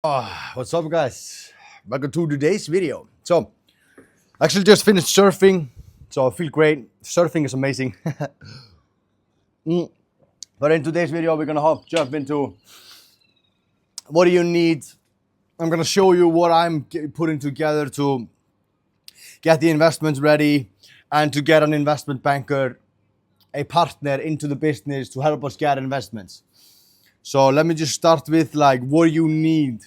What's up, guys? Welcome to today's video. So, actually just finished surfing, so I feel great. Surfing is amazing. But in today's video, we're gonna jump into what do you need. I'm gonna show you what I'm putting together to get the investments ready and to get an investment banker, a partner into the business to help us get investments. So let me just start with what you need.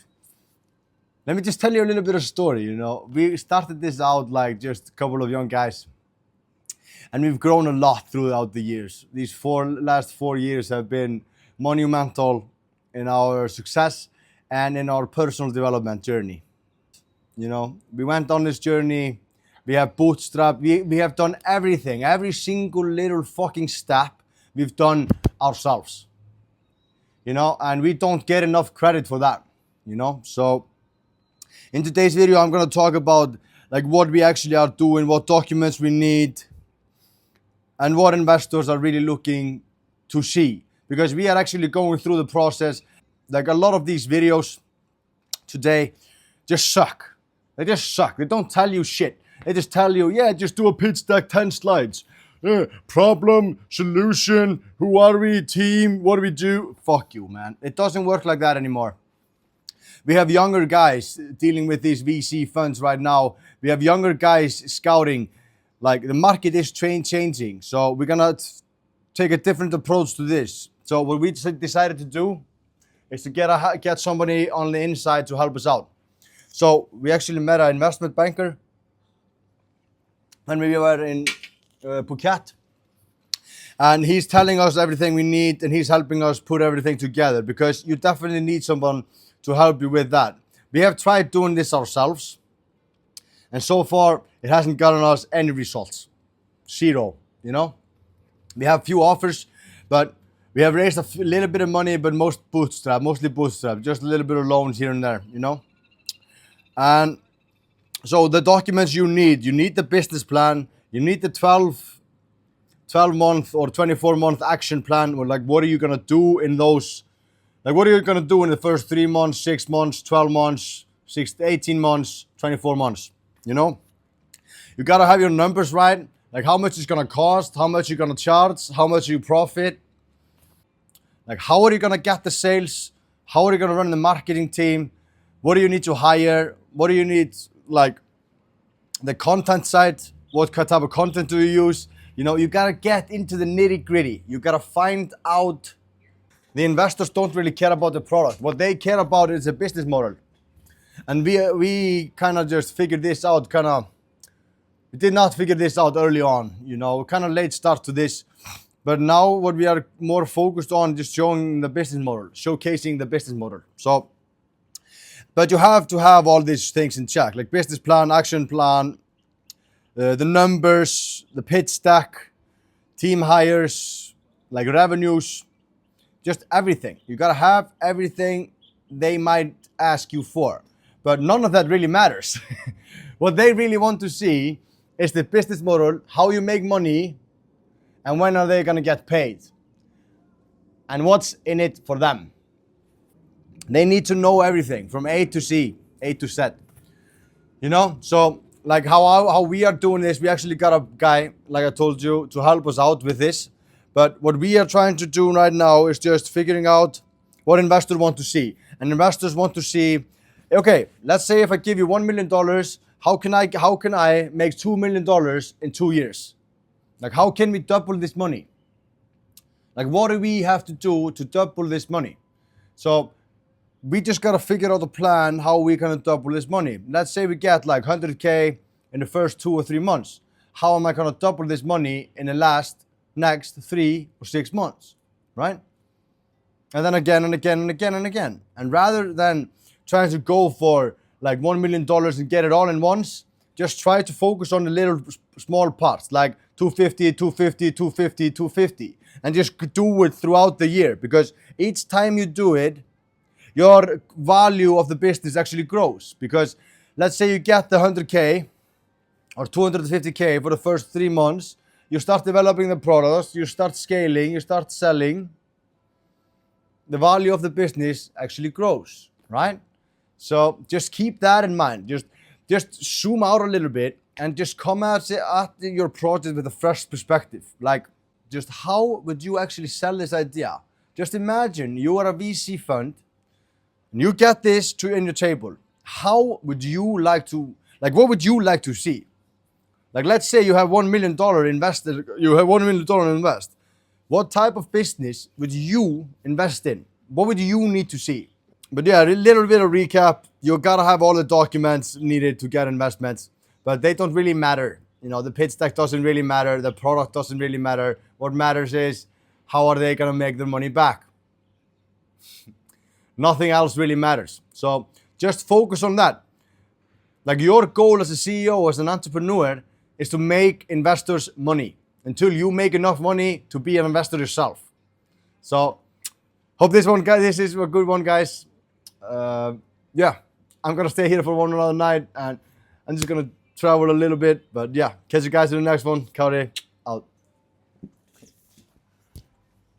Let me just tell you a little bit of story. We started this out like just a couple of young guys, and we've grown a lot throughout the years. These last 4 years have been monumental in our success and in our personal development journey. We went on this journey. We have bootstrapped. We have done everything. Every single little fucking step we've done ourselves. And we don't get enough credit for that. So in today's video, I'm going to talk about what we actually are doing, what documents we need, and what investors are really looking to see. Because we are actually going through the process. Like a lot of these videos today just suck. They just suck. They don't tell you shit. They just tell you, yeah, just do a pitch deck, 10 slides. Problem, solution, who are we, team, what do we do? Fuck you, man. It doesn't work like that anymore. We have younger guys dealing with these VC funds right now. We have younger guys scouting. The market is changing. So we're gonna take a different approach to this. So what we decided to do is to get somebody on the inside to help us out. So we actually met an investment banker when we were in Phuket. And he's telling us everything we need, and he's helping us put everything together, because you definitely need someone to help you with that. We have tried doing this ourselves, and so far it hasn't gotten us any results. Zero. We have few offers, but we have raised a little bit of money, but mostly bootstrap, just a little bit of loans here and there. And so the documents you need the business plan, you need the 12-month or 24-month action plan. Or what are you gonna do in those? What are you gonna do in the first 3 months, 6 months, 12 months, 18 months, 24 months? You gotta have your numbers right. How much it's gonna cost, how much you're gonna charge, how much you profit. How are you gonna get the sales? How are you gonna run the marketing team? What do you need to hire? What do you need, the content side? What type of content do you use? You gotta get into the nitty gritty. You gotta find out. The investors don't really care about the product. What they care about is the business model. And we kind of just figured this out, we did not figure this out early on, kind of late start to this. But now what we are more focused on, just showing the business model, showcasing the business model. So, but you have to have all these things in check, like business plan, action plan, the numbers, the pitch deck, team hires, revenues, just everything. You gotta have everything they might ask you for, but none of that really matters. What they really want to see is the business model, how you make money, and when are they gonna get paid, and what's in it for them. They need to know everything from A to Z, A to Z. So how we are doing this, we actually got a guy, like I told you, to help us out with this. But what we are trying to do right now is just figuring out what investors want to see. And investors want to see, okay, let's say if I give you $1 million, how can I make $2 million in 2 years? How can we double this money? What do we have to do to double this money? So we just gotta figure out a plan how we can double this money. Let's say we get 100K in the first 2 or 3 months. How am I gonna double this money in the next 3 or 6 months, right? And then again and again and again and again. And rather than trying to go for $1 million and get it all in once, just try to focus on the little small parts, 250, 250, 250, 250, and just do it throughout the year, because each time you do it, your value of the business actually grows. Because let's say you get the 100K or 250K for the first 3 months, you start developing the products, you start scaling, you start selling, the value of the business actually grows, right? So just keep that in mind. Just zoom out a little bit and just come at your project with a fresh perspective. Like, just how would you actually sell this idea? Just imagine you are a VC fund and you get this in your table. How would you like to, like, what would you like to see? Like, let's say you have $1 million invested, you have $1 million to invest. What type of business would you invest in? What would you need to see? But yeah, a little bit of recap. You gotta have all the documents needed to get investments, but they don't really matter. You know, the pitch deck doesn't really matter. The product doesn't really matter. What matters is how are they gonna make their money back? Nothing else really matters. So just focus on that. Like, your goal as a CEO, as an entrepreneur, is to make investors money until you make enough money to be an investor yourself. So hope this is a good one, guys. Yeah, I'm gonna stay here for one another night, and I'm just gonna travel a little bit. But yeah, catch you guys in the next one. Kauri.